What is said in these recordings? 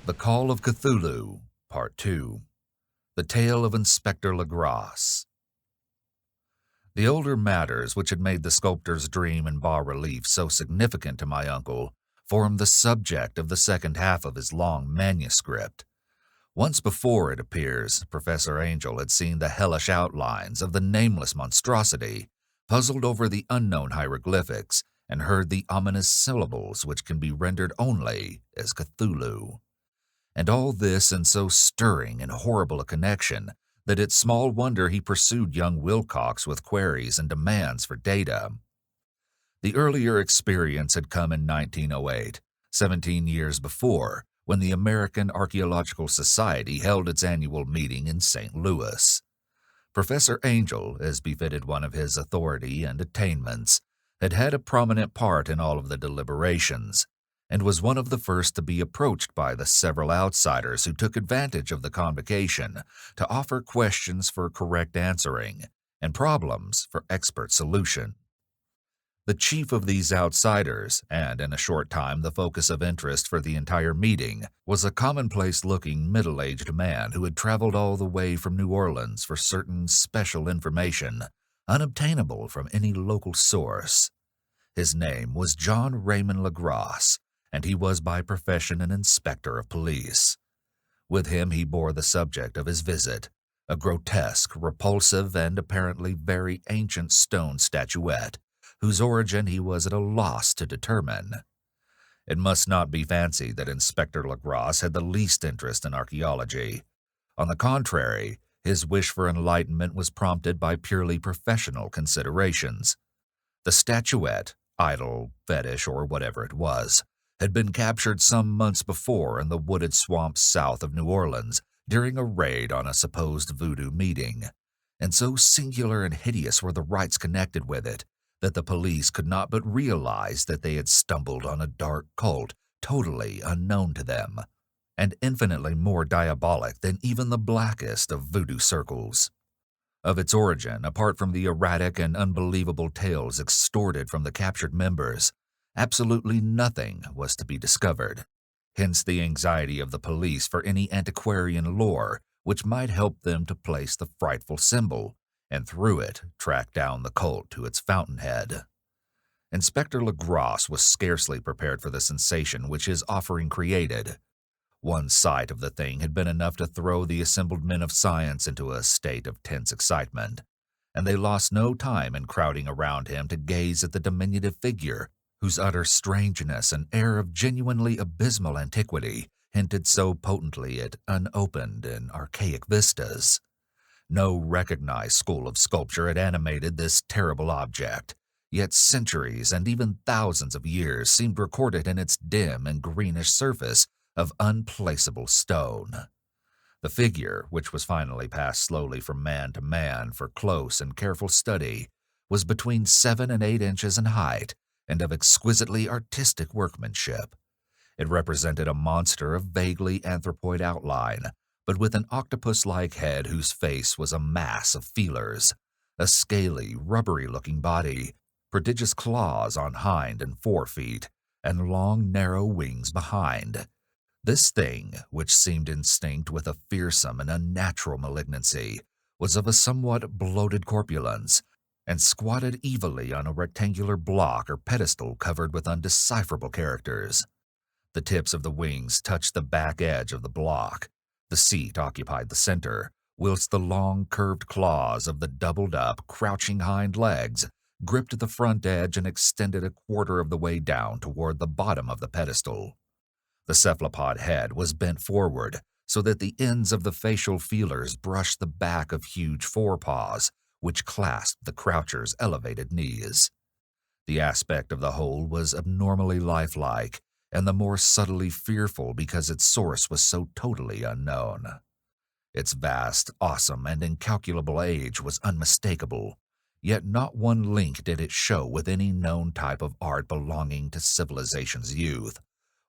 The Call of Cthulhu, Part 2. The Tale of Inspector Legrasse. The older matters which had made the sculptor's dream in bas-relief so significant to my uncle formed the subject of the second half of his long manuscript. Once before, it appears, Professor Angel had seen the hellish outlines of the nameless monstrosity, puzzled over the unknown hieroglyphics, and heard the ominous syllables which can be rendered only as Cthulhu. And all this in so stirring and horrible a connection that it's small wonder he pursued young Wilcox with queries and demands for data. The earlier experience had come in 1908, 17 years before, when the American Archaeological Society held its annual meeting in St. Louis. Professor Angel, as befitted one of his authority and attainments, had had a prominent part in all of the deliberations, and was one of the first to be approached by the several outsiders who took advantage of the convocation to offer questions for correct answering and problems for expert solution. The chief of these outsiders, and in a short time the focus of interest for the entire meeting, was a commonplace-looking middle-aged man who had traveled all the way from New Orleans for certain special information unobtainable from any local source. His name was John Raymond Legrasse, and he was by profession an inspector of police. With him he bore the subject of his visit, a grotesque, repulsive, and apparently very ancient stone statuette, whose origin he was at a loss to determine. It must not be fancied that Inspector Legrasse had the least interest in archaeology. On the contrary, his wish for enlightenment was prompted by purely professional considerations. The statuette, idol, fetish, or whatever it was, had been captured some months before in the wooded swamps south of New Orleans during a raid on a supposed voodoo meeting, and so singular and hideous were the rites connected with it that the police could not but realize that they had stumbled on a dark cult totally unknown to them, and infinitely more diabolic than even the blackest of voodoo circles. Of its origin, apart from the erratic and unbelievable tales extorted from the captured members, absolutely nothing was to be discovered. Hence the anxiety of the police for any antiquarian lore which might help them to place the frightful symbol, and through it track down the cult to its fountainhead. Inspector Legrasse was scarcely prepared for the sensation which his offering created. One sight of the thing had been enough to throw the assembled men of science into a state of tense excitement, and they lost no time in crowding around him to gaze at the diminutive figure whose utter strangeness and air of genuinely abysmal antiquity hinted so potently at unopened and archaic vistas. No recognized school of sculpture had animated this terrible object, yet centuries and even thousands of years seemed recorded in its dim and greenish surface of unplaceable stone. The figure, which was finally passed slowly from man to man for close and careful study, was between 7 and 8 inches in height and of exquisitely artistic workmanship. It represented a monster of vaguely anthropoid outline, but with an octopus-like head whose face was a mass of feelers, a scaly, rubbery-looking body, prodigious claws on hind and fore feet, and long, narrow wings behind. This thing, which seemed instinct with a fearsome and unnatural malignancy, was of a somewhat bloated corpulence, and squatted evilly on a rectangular block or pedestal covered with undecipherable characters. The tips of the wings touched the back edge of the block. The seat occupied the center, whilst the long, curved claws of the doubled-up, crouching hind legs gripped the front edge and extended a quarter of the way down toward the bottom of the pedestal. The cephalopod head was bent forward so that the ends of the facial feelers brushed the back of huge forepaws, which clasped the croucher's elevated knees. The aspect of the whole was abnormally lifelike, and the more subtly fearful because its source was so totally unknown. Its vast, awesome, and incalculable age was unmistakable, yet not one link did it show with any known type of art belonging to civilization's youth,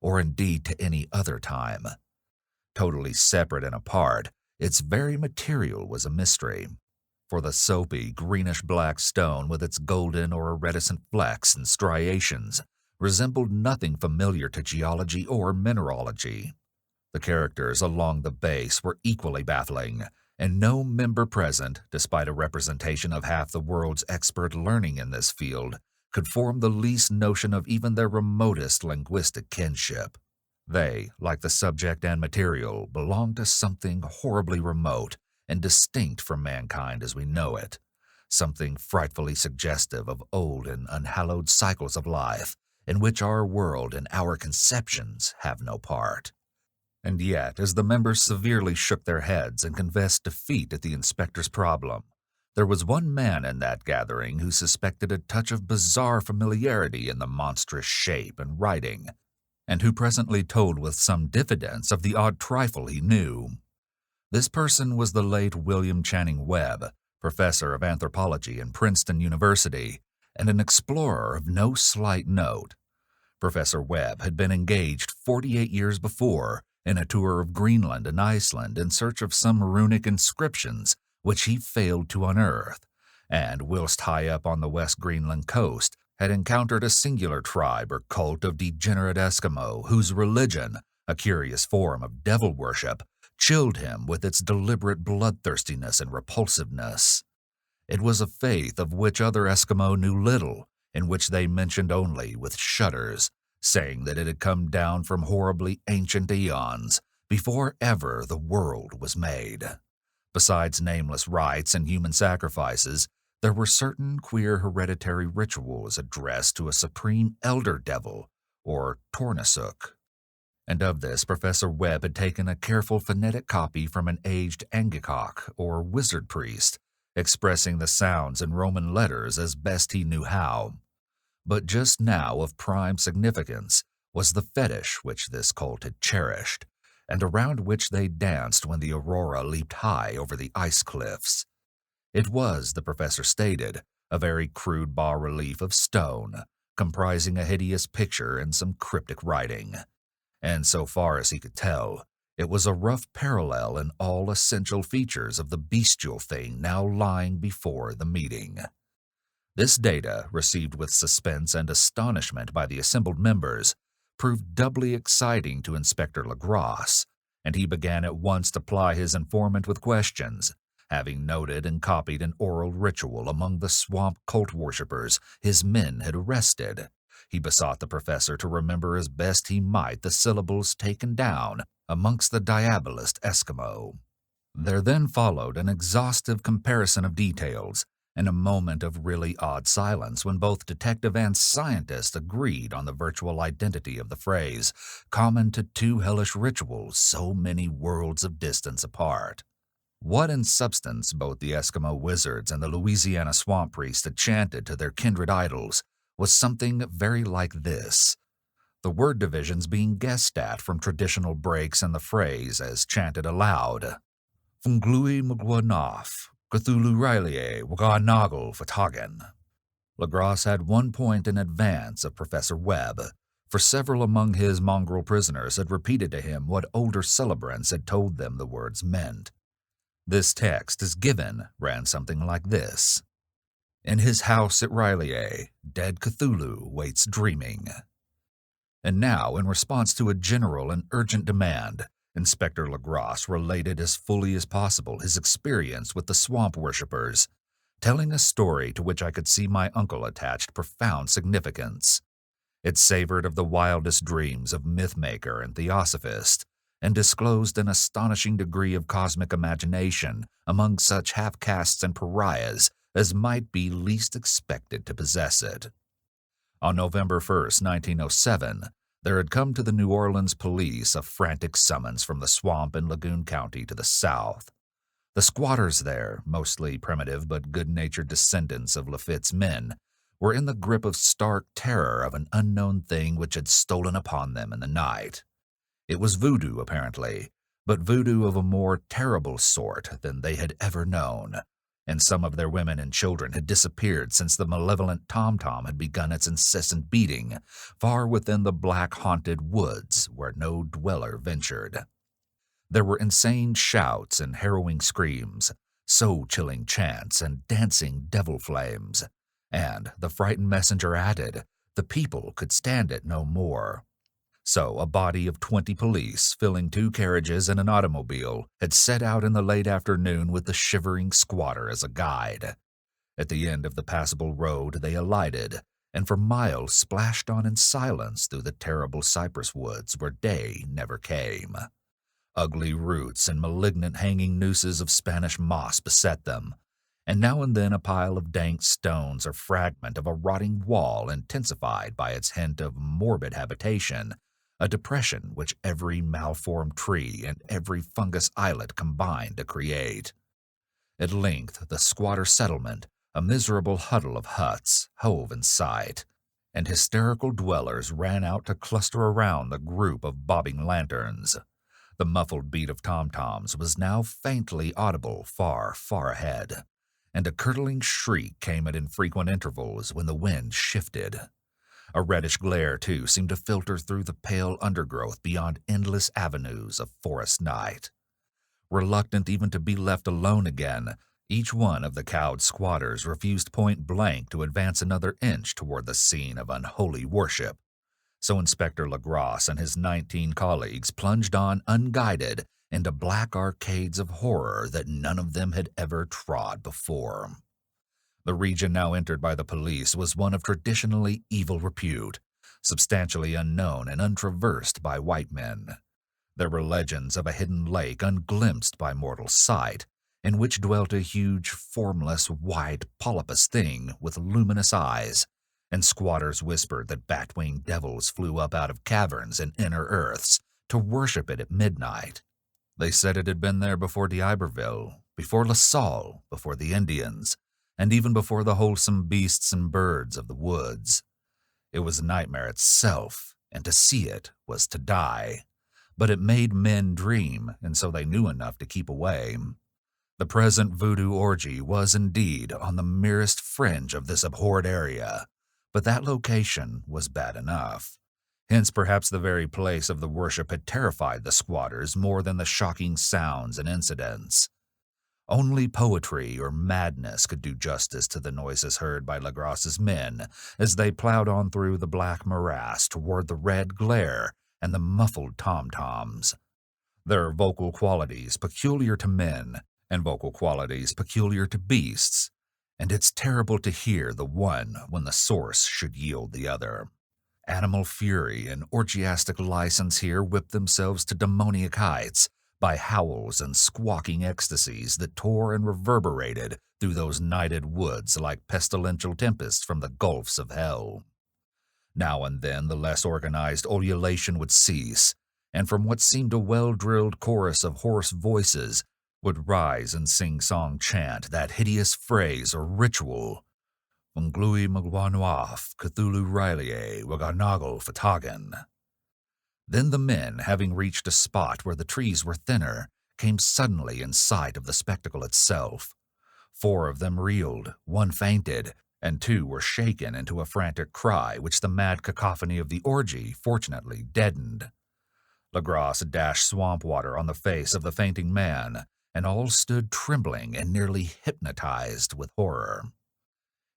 or indeed to any other time. Totally separate and apart, its very material was a mystery, for the soapy, greenish-black stone with its golden or iridescent flecks and striations resembled nothing familiar to geology or mineralogy. The characters along the base were equally baffling, and no member present, despite a representation of half the world's expert learning in this field, could form the least notion of even their remotest linguistic kinship. They, like the subject and material, belonged to something horribly remote and distinct from mankind as we know it, something frightfully suggestive of old and unhallowed cycles of life in which our world and our conceptions have no part. And yet, as the members severely shook their heads and confessed defeat at the inspector's problem, there was one man in that gathering who suspected a touch of bizarre familiarity in the monstrous shape and writing, and who presently told with some diffidence of the odd trifle he knew. This person was the late William Channing Webb, professor of anthropology in Princeton University, and an explorer of no slight note. Professor Webb had been engaged 48 years before in a tour of Greenland and Iceland in search of some runic inscriptions which he failed to unearth, and whilst high up on the West Greenland coast, had encountered a singular tribe or cult of degenerate Eskimo whose religion, a curious form of devil worship, chilled him with its deliberate bloodthirstiness and repulsiveness. It was a faith of which other Eskimo knew little, in which they mentioned only with shudders, saying that it had come down from horribly ancient eons, before ever the world was made. Besides nameless rites and human sacrifices, there were certain queer hereditary rituals addressed to a supreme elder devil, or Tornasuk. And of this Professor Webb had taken a careful phonetic copy from an aged Angakok, or wizard priest, expressing the sounds in Roman letters as best he knew how. But just now of prime significance was the fetish which this cult had cherished, and around which they danced when the aurora leaped high over the ice cliffs. It was, the professor stated, a very crude bas-relief of stone, comprising a hideous picture and some cryptic writing. And so far as he could tell, it was a rough parallel in all essential features of the bestial thing now lying before the meeting. This data, received with suspense and astonishment by the assembled members, proved doubly exciting to Inspector Legrasse, and he began at once to ply his informant with questions, having noted and copied an oral ritual among the swamp cult worshippers his men had arrested. He besought the professor to remember as best he might the syllables taken down amongst the diabolist Eskimo. There then followed an exhaustive comparison of details, and a moment of really odd silence when both detective and scientist agreed on the virtual identity of the phrase, common to two hellish rituals so many worlds of distance apart. What in substance both the Eskimo wizards and the Louisiana swamp priests had chanted to their kindred idols was something very like this, the word divisions being guessed at from traditional breaks in the phrase as chanted aloud. Funglui Mugwanaf, Cthulhu Riley, Waganagel Fatagan. Legrasse had 1 point in advance of Professor Webb, for several among his mongrel prisoners had repeated to him what older celebrants had told them the words meant. This text, as given, ran something like this. In his house at Riley, dead Cthulhu waits dreaming. And now, in response to a general and urgent demand, Inspector Legrasse related as fully as possible his experience with the swamp worshippers, telling a story to which I could see my uncle attached profound significance. It savored of the wildest dreams of mythmaker and theosophist, and disclosed an astonishing degree of cosmic imagination among such half-castes and pariahs as might be least expected to possess it. On November 1st, 1907, there had come to the New Orleans police a frantic summons from the swamp in Lagoon County to the south. The squatters there, mostly primitive but good-natured descendants of Lafitte's men, were in the grip of stark terror of an unknown thing which had stolen upon them in the night. It was voodoo, apparently, but voodoo of a more terrible sort than they had ever known, and some of their women and children had disappeared since the malevolent tom-tom had begun its incessant beating, far within the black-haunted woods where no dweller ventured. There were insane shouts and harrowing screams, soul-chilling chants and dancing devil flames, and, the frightened messenger added, the people could stand it no more. So, a body of 20 police, filling 2 carriages and an automobile, had set out in the late afternoon with the shivering squatter as a guide. At the end of the passable road, they alighted, and for miles splashed on in silence through the terrible cypress woods where day never came. Ugly roots and malignant hanging nooses of Spanish moss beset them, and now and then a pile of dank stones or fragment of a rotting wall intensified by its hint of morbid habitation, a depression which every malformed tree and every fungus islet combined to create. At length the squatter settlement, a miserable huddle of huts, hove in sight, and hysterical dwellers ran out to cluster around the group of bobbing lanterns. The muffled beat of tom-toms was now faintly audible far, far ahead, and a curdling shriek came at infrequent intervals when the wind shifted. A reddish glare, too, seemed to filter through the pale undergrowth beyond endless avenues of forest night. Reluctant even to be left alone again, each one of the cowed squatters refused point-blank to advance another inch toward the scene of unholy worship. So Inspector Legrasse and his 19 colleagues plunged on unguided into black arcades of horror that none of them had ever trod before. The region now entered by the police was one of traditionally evil repute, substantially unknown and untraversed by white men. There were legends of a hidden lake unglimpsed by mortal sight, in which dwelt a huge, formless, white, polypous thing with luminous eyes, and squatters whispered that bat-winged devils flew up out of caverns and inner earths to worship it at midnight. They said it had been there before d'Iberville, before La Salle, before the Indians, and even before the wholesome beasts and birds of the woods. It was a nightmare itself, and to see it was to die. But it made men dream, and so they knew enough to keep away. The present voodoo orgy was indeed on the merest fringe of this abhorred area, but that location was bad enough. Hence perhaps the very place of the worship had terrified the squatters more than the shocking sounds and incidents. Only poetry or madness could do justice to the noises heard by Legrasse's men as they plowed on through the black morass toward the red glare and the muffled tom-toms. There are vocal qualities peculiar to men and vocal qualities peculiar to beasts, and it's terrible to hear the one when the source should yield the other. Animal fury and orgiastic license here whipped themselves to demoniac heights by howls and squawking ecstasies that tore and reverberated through those nighted woods like pestilential tempests from the gulfs of hell. Now and then the less organized ululation would cease, and from what seemed a well-drilled chorus of hoarse voices would rise and sing-song chant that hideous phrase or ritual, Unglui Magwanuaf, Cthulhu Riley, Waganagal Fatagan. Then the men, having reached a spot where the trees were thinner, came suddenly in sight of the spectacle itself. 4 of them reeled, 1 fainted, and 2 were shaken into a frantic cry which the mad cacophony of the orgy fortunately deadened. Legrasse dashed swamp water on the face of the fainting man, and all stood trembling and nearly hypnotized with horror.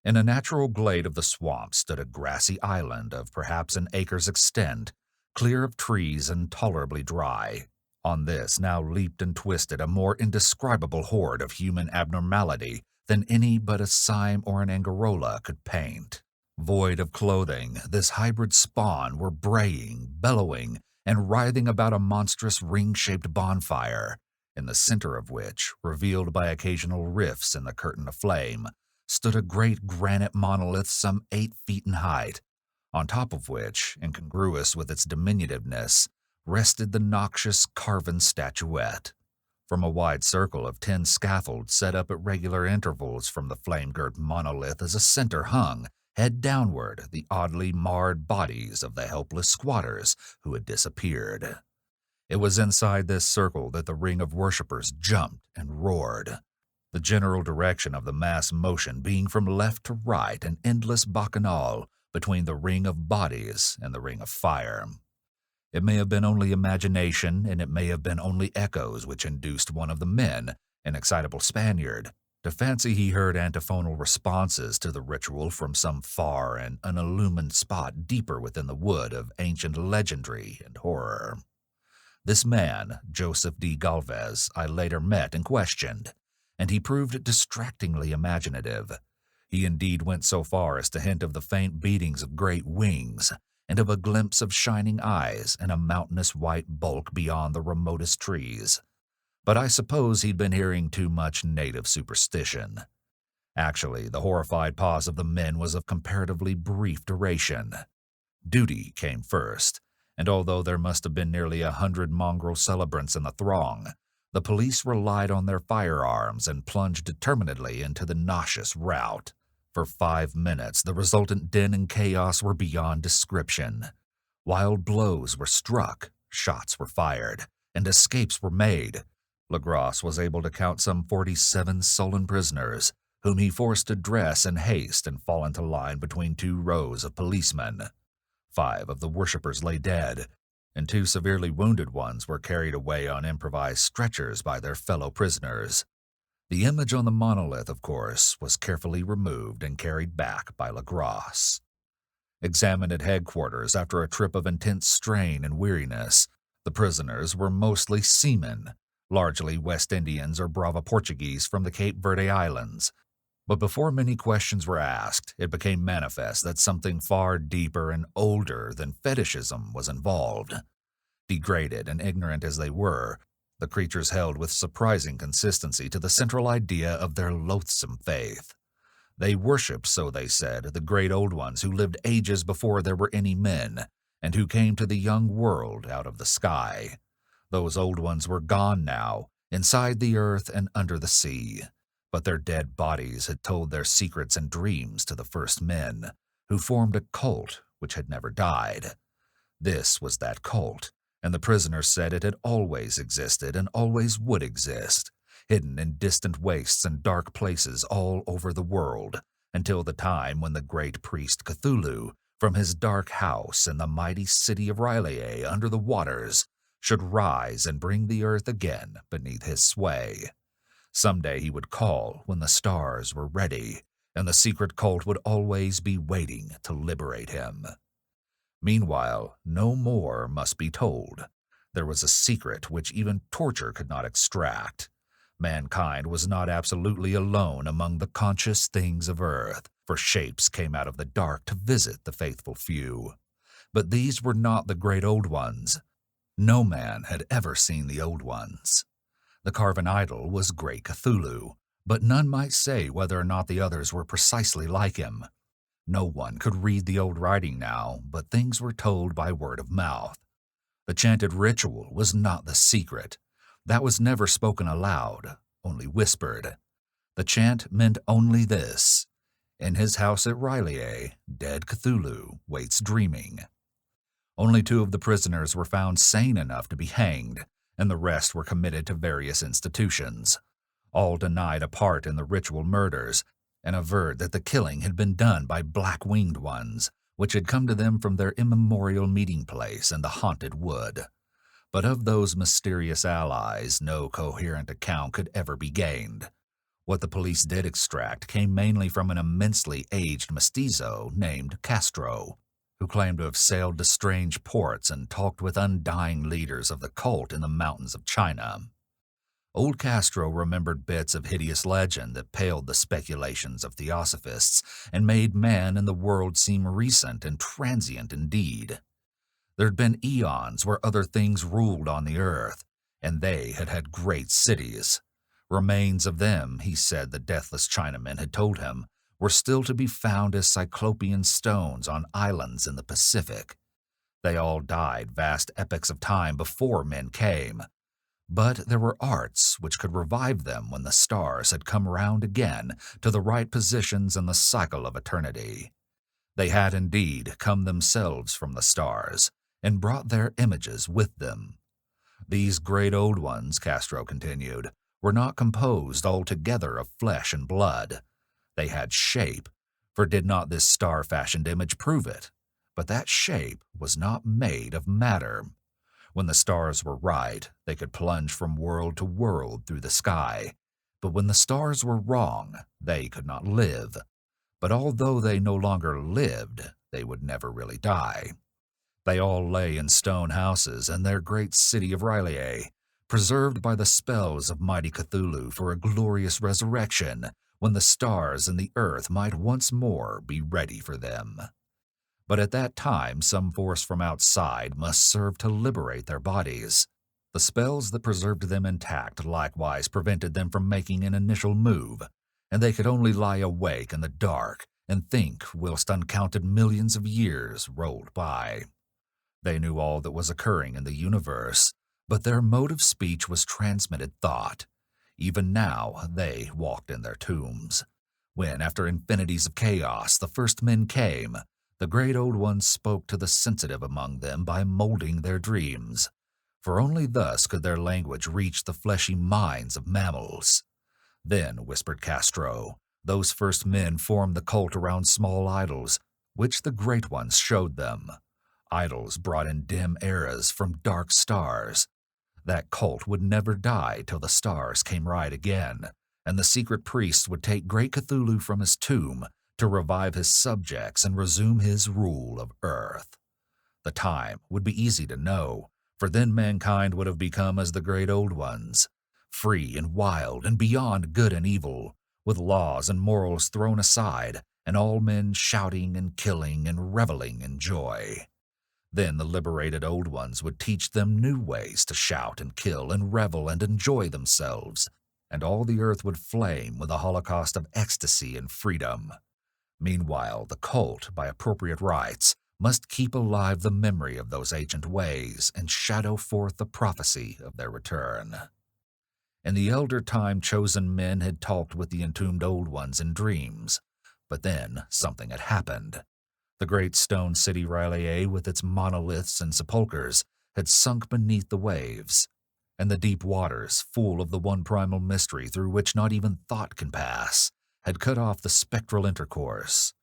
In a natural glade of the swamp stood a grassy island of perhaps an acre's extent, clear of trees and tolerably dry. On this now leaped and twisted a more indescribable horde of human abnormality than any but a Sime or an Angarola could paint. Void of clothing, this hybrid spawn were braying, bellowing, and writhing about a monstrous ring-shaped bonfire, in the center of which, revealed by occasional rifts in the curtain of flame, stood a great granite monolith some 8 feet in height, on top of which, incongruous with its diminutiveness, rested the noxious carven statuette. From a wide circle of 10 scaffolds set up at regular intervals from the flame-girt monolith as a center hung, head downward, the oddly marred bodies of the helpless squatters who had disappeared. It was inside this circle that the ring of worshippers jumped and roared, the general direction of the mass motion being from left to right an endless bacchanal between the ring of bodies and the ring of fire. It may have been only imagination, and it may have been only echoes which induced one of the men, an excitable Spaniard, to fancy he heard antiphonal responses to the ritual from some far and unillumined spot deeper within the wood of ancient legendary and horror. This man, Joseph D. Galvez, I later met and questioned, and he proved distractingly imaginative. He indeed went so far as to hint of the faint beatings of great wings, and of a glimpse of shining eyes and a mountainous white bulk beyond the remotest trees. But I suppose he'd been hearing too much native superstition. Actually, the horrified pause of the men was of comparatively brief duration. Duty came first, and although there must have been nearly 100 mongrel celebrants in the throng, the police relied on their firearms and plunged determinedly into the nauseous rout. For 5 minutes, the resultant din and chaos were beyond description. Wild blows were struck, shots were fired, and escapes were made. Lagros was able to count some 47 sullen prisoners, whom he forced to dress in haste and fall into line between 2 rows of policemen. 5 of the worshippers lay dead, and 2 severely wounded ones were carried away on improvised stretchers by their fellow prisoners. The image on the monolith, of course, was carefully removed and carried back by Lagros. Examined at headquarters after a trip of intense strain and weariness, the prisoners were mostly seamen, largely West Indians or Brava Portuguese from the Cape Verde Islands. But before many questions were asked, it became manifest that something far deeper and older than fetishism was involved. Degraded and ignorant as they were, the creatures held with surprising consistency to the central idea of their loathsome faith. They worshipped, so they said, the great old ones who lived ages before there were any men, and who came to the young world out of the sky. Those old ones were gone now, inside the earth and under the sea, but their dead bodies had told their secrets and dreams to the first men, who formed a cult which had never died. This was that cult, and the prisoners said it had always existed and always would exist, hidden in distant wastes and dark places all over the world, until the time when the great priest Cthulhu, from his dark house in the mighty city of Riley under the waters, should rise and bring the earth again beneath his sway. Someday he would call when the stars were ready, and the secret cult would always be waiting to liberate him. Meanwhile, no more must be told. There was a secret which even torture could not extract. Mankind was not absolutely alone among the conscious things of earth, for shapes came out of the dark to visit the faithful few. But these were not the great old ones. No man had ever seen the old ones. The carven idol was great Cthulhu, but none might say whether or not the others were precisely like him. No one could read the old writing now, but things were told by word of mouth. The chanted ritual was not the secret. That was never spoken aloud, only whispered. The chant meant only this: in his house at Riley, dead Cthulhu waits dreaming. Only 2 of the prisoners were found sane enough to be hanged, and the rest were committed to various institutions. All denied a part in the ritual murders, and averred that the killing had been done by black-winged ones, which had come to them from their immemorial meeting place in the haunted wood. But of those mysterious allies, no coherent account could ever be gained. What the police did extract came mainly from an immensely aged mestizo named Castro, who claimed to have sailed to strange ports and talked with undying leaders of the cult in the mountains of China. Old Castro remembered bits of hideous legend that paled the speculations of theosophists and made man and the world seem recent and transient indeed. There had been eons where other things ruled on the earth, and they had had great cities. Remains of them, he said the deathless Chinamen had told him, were still to be found as cyclopean stones on islands in the Pacific. They all died vast epochs of time before men came. But there were arts which could revive them when the stars had come round again to the right positions in the cycle of eternity. They had indeed come themselves from the stars, and brought their images with them. These great old ones, Castro continued, were not composed altogether of flesh and blood. They had shape, for did not this star-fashioned image prove it? But that shape was not made of matter. When the stars were right, they could plunge from world to world through the sky. but when the stars were wrong, they could not live. But although they no longer lived, they would never really die. They all lay in stone houses in their great city of R'lyeh, preserved by the spells of mighty Cthulhu for a glorious resurrection when the stars and the earth might once more be ready for them. But at that time, some force from outside must serve to liberate their bodies. The spells that preserved them intact likewise prevented them from making an initial move, and they could only lie awake in the dark and think whilst uncounted millions of years rolled by. They knew all that was occurring in the universe, but their mode of speech was transmitted thought. Even now they walked in their tombs. When, after infinities of chaos, the first men came, the great old ones spoke to the sensitive among them by molding their dreams, for only thus could their language reach the fleshy minds of mammals. Then, whispered Castro, those first men formed the cult around small idols, which the great ones showed them. Idols brought in dim eras from dark stars. That cult would never die till the stars came right again, and the secret priests would take great Cthulhu from his tomb to revive his subjects and resume his rule of Earth. The time would be easy to know, for then mankind would have become as the great old ones, free and wild and beyond good and evil, with laws and morals thrown aside, and all men shouting and killing and reveling in joy. Then the liberated old ones would teach them new ways to shout and kill and revel and enjoy themselves, and all the earth would flame with a holocaust of ecstasy and freedom. Meanwhile, the cult, by appropriate rites, must keep alive the memory of those ancient ways and shadow forth the prophecy of their return. In the elder time, chosen men had talked with the entombed old ones in dreams, but then something had happened. The great stone city R'lyeh, with its monoliths and sepulchres, had sunk beneath the waves, and the deep waters, full of the one primal mystery through which not even thought can pass, had cut off the spectral intercourse.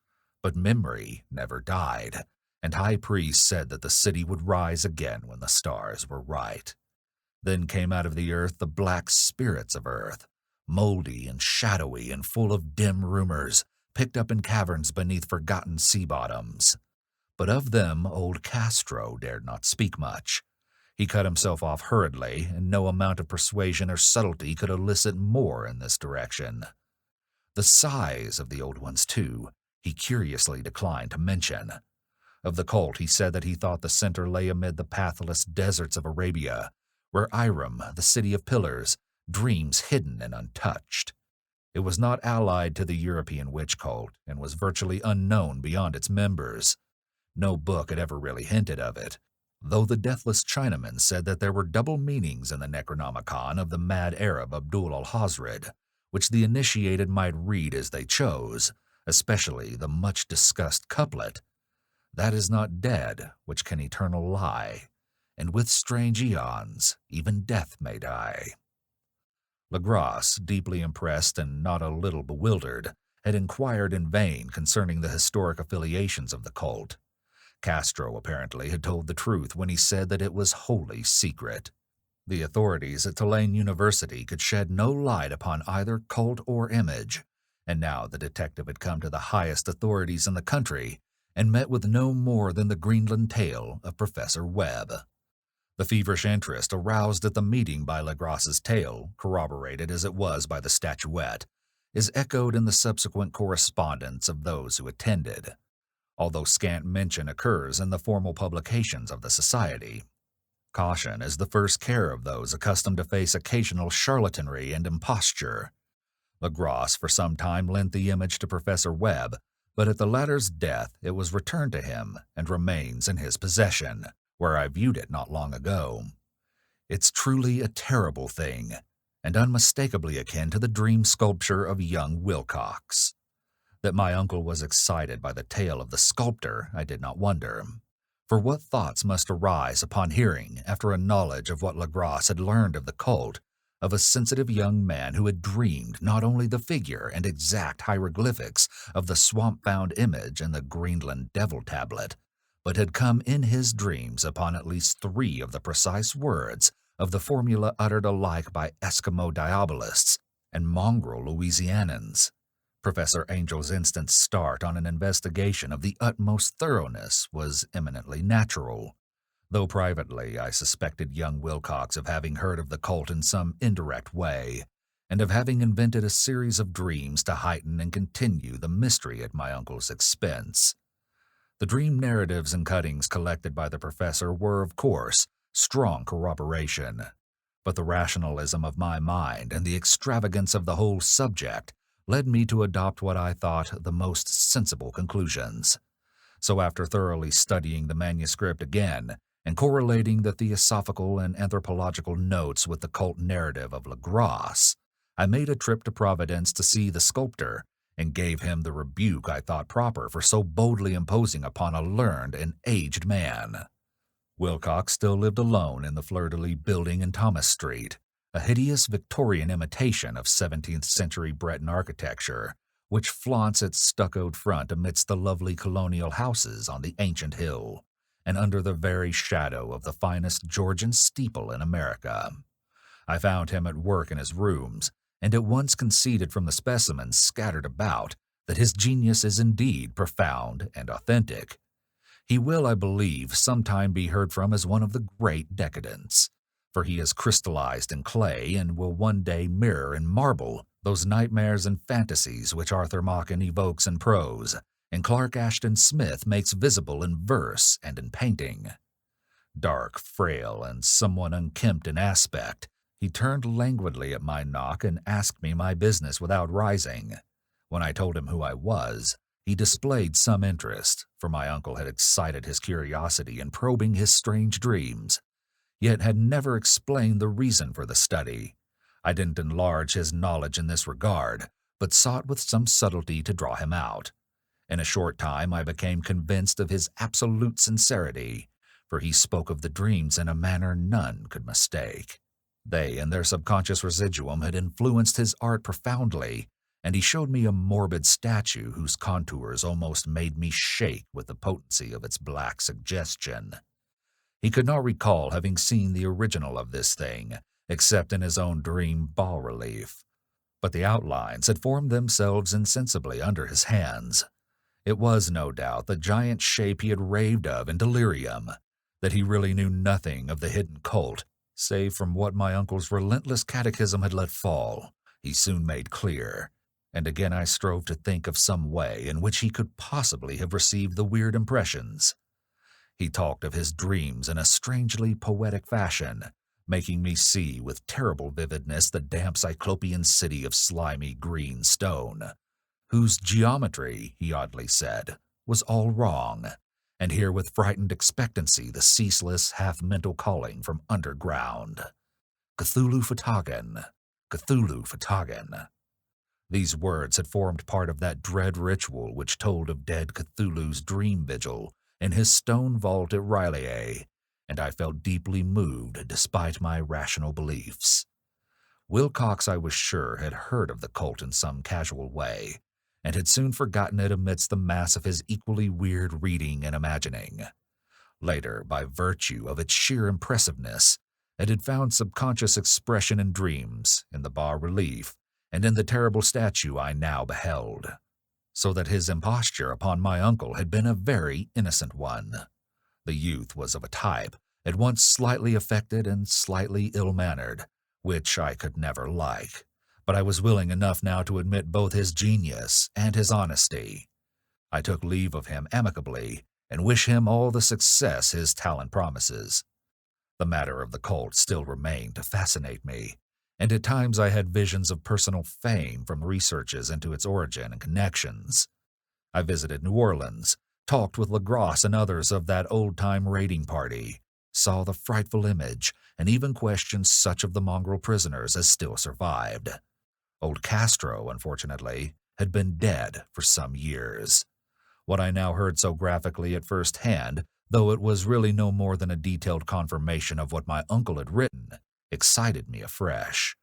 But memory never died, and high priests said that the city would rise again when the stars were right. Then came out of the earth the black spirits of earth, moldy and shadowy and full of dim rumors, picked up in caverns beneath forgotten sea bottoms. But of them old Castro dared not speak much. He cut himself off hurriedly, and no amount of persuasion or subtlety could elicit more in this direction. The size of the old ones, too, he curiously declined to mention. Of the cult, he said that he thought the center lay amid the pathless deserts of Arabia, where Iram, the city of pillars, dreams hidden and untouched. It was not allied to the European witch cult and was virtually unknown beyond its members. No book had ever really hinted of it, though the deathless Chinaman said that there were double meanings in the Necronomicon of the mad Arab Abdul al-Hazred, which the initiated might read as they chose, especially the much-discussed couplet, "That is not dead which can eternal lie, and with strange eons even death may die." Legrasse, deeply impressed and not a little bewildered, had inquired in vain concerning the historic affiliations of the cult. Castro apparently had told the truth when he said that it was wholly secret. The authorities at Tulane University could shed no light upon either cult or image, and now the detective had come to the highest authorities in the country and met with no more than the Greenland tale of Professor Webb. The feverish interest aroused at the meeting by Legrasse's tale, corroborated as it was by the statuette, is echoed in the subsequent correspondence of those who attended, although scant mention occurs in the formal publications of the society. Caution is the first care of those accustomed to face occasional charlatanry and imposture. Legrasse for some time lent the image to Professor Webb, but at the latter's death it was returned to him and remains in his possession, where I viewed it not long ago. It's truly a terrible thing, and unmistakably akin to the dream sculpture of young Wilcox. That my uncle was excited by the tale of the sculptor, I did not wonder. For what thoughts must arise upon hearing, after a knowledge of what Legrasse had learned of the cult, of a sensitive young man who had dreamed not only the figure and exact hieroglyphics of the swamp-bound image in the Greenland Devil Tablet, but had come in his dreams upon at least 3 of the precise words of the formula uttered alike by Eskimo diabolists and mongrel Louisianans. Professor Angel's instant start on an investigation of the utmost thoroughness was eminently natural, though privately I suspected young Wilcox of having heard of the cult in some indirect way, and of having invented a series of dreams to heighten and continue the mystery at my uncle's expense. The dream narratives and cuttings collected by the professor were, of course, strong corroboration, but the rationalism of my mind and the extravagance of the whole subject led me to adopt what I thought the most sensible conclusions. So after thoroughly studying the manuscript again and correlating the theosophical and anthropological notes with the cult narrative of Lagras, I made a trip to Providence to see the sculptor and gave him the rebuke I thought proper for so boldly imposing upon a learned and aged man. Wilcox still lived alone in the fleur-de-lis building in Thomas Street, a hideous Victorian imitation of 17th-century Breton architecture, which flaunts its stuccoed front amidst the lovely colonial houses on the ancient hill, and under the very shadow of the finest Georgian steeple in America. I found him at work in his rooms, and at once conceded from the specimens scattered about that his genius is indeed profound and authentic. He will, I believe, sometime be heard from as one of the great decadents, for he is crystallized in clay and will one day mirror in marble those nightmares and fantasies which Arthur Machen evokes in prose, and Clark Ashton Smith makes visible in verse and in painting. Dark, frail, and somewhat unkempt in aspect, he turned languidly at my knock and asked me my business without rising. When I told him who I was, he displayed some interest, for my uncle had excited his curiosity in probing his strange dreams, yet had never explained the reason for the study. I didn't enlarge his knowledge in this regard, but sought with some subtlety to draw him out. In a short time I became convinced of his absolute sincerity, for he spoke of the dreams in a manner none could mistake. They and their subconscious residuum had influenced his art profoundly, and he showed me a morbid statue whose contours almost made me shake with the potency of its black suggestion. He could not recall having seen the original of this thing, except in his own dream bas-relief, but the outlines had formed themselves insensibly under his hands. It was, no doubt, the giant shape he had raved of in delirium, that he really knew nothing of the hidden cult, save from what my uncle's relentless catechism had let fall, he soon made clear, and again I strove to think of some way in which he could possibly have received the weird impressions. He talked of his dreams in a strangely poetic fashion, making me see with terrible vividness the damp cyclopean city of slimy green stone, whose geometry, he oddly said, was all wrong, and hear with frightened expectancy the ceaseless, half-mental calling from underground. Cthulhu Fatagan, Cthulhu Fatagan. These words had formed part of that dread ritual which told of dead Cthulhu's dream vigil in his stone vault at R'lyeh, and I felt deeply moved despite my rational beliefs. Wilcox, I was sure, had heard of the cult in some casual way, and had soon forgotten it amidst the mass of his equally weird reading and imagining. Later, by virtue of its sheer impressiveness, it had found subconscious expression in dreams, in the bas-relief, and in the terrible statue I now beheld, so that his imposture upon my uncle had been a very innocent one. The youth was of a type, at once slightly affected and slightly ill-mannered, which I could never like, but I was willing enough now to admit both his genius and his honesty. I took leave of him amicably, and wish him all the success his talent promises. The matter of the cult still remained to fascinate me, and at times I had visions of personal fame from researches into its origin and connections. I visited New Orleans, talked with Lagras and others of that old-time raiding party, saw the frightful image, and even questioned such of the mongrel prisoners as still survived. Old Castro, unfortunately, had been dead for some years. What I now heard so graphically at first hand, though it was really no more than a detailed confirmation of what my uncle had written, excited me afresh,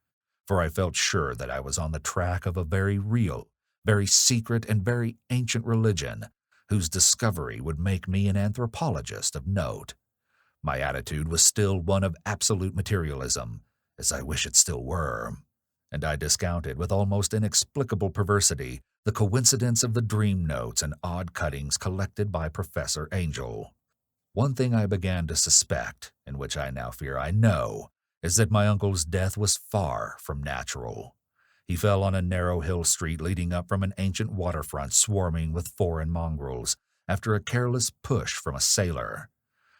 for I felt sure that I was on the track of a very real, very secret, and very ancient religion, whose discovery would make me an anthropologist of note. My attitude was still one of absolute materialism, as I wish it still were. and I discounted with almost inexplicable perversity the coincidence of the dream notes and odd cuttings collected by Professor Angel. One thing I began to suspect, and which I now fear I know, is that my uncle's death was far from natural. He fell on a narrow hill street leading up from an ancient waterfront swarming with foreign mongrels after a careless push from a sailor.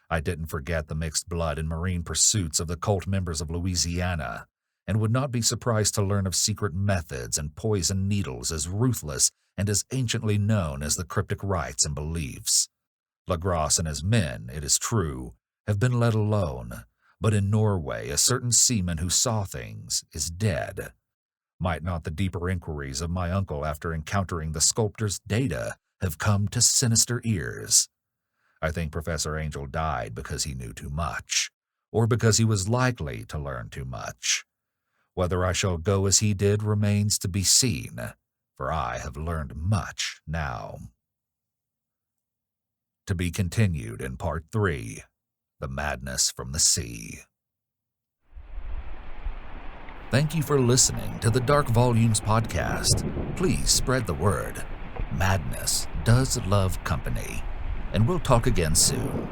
I didn't forget the mixed blood and marine pursuits of the cult members of Louisiana, and would not be surprised to learn of secret methods and poison needles as ruthless and as anciently known as the cryptic rites and beliefs. Lagras and his men, it is true, have been let alone, but in Norway a certain seaman who saw things is dead. Might not the deeper inquiries of my uncle after encountering the sculptor's data have come to sinister ears? I think Professor Angel died because he knew too much, or because he was likely to learn too much. Whether I shall go as he did remains to be seen, for I have learned much now. To be continued in Part 3, The Madness from the Sea. Thank you for listening to the Dark Volumes podcast. Please spread the word. Madness does love company, and we'll talk again soon.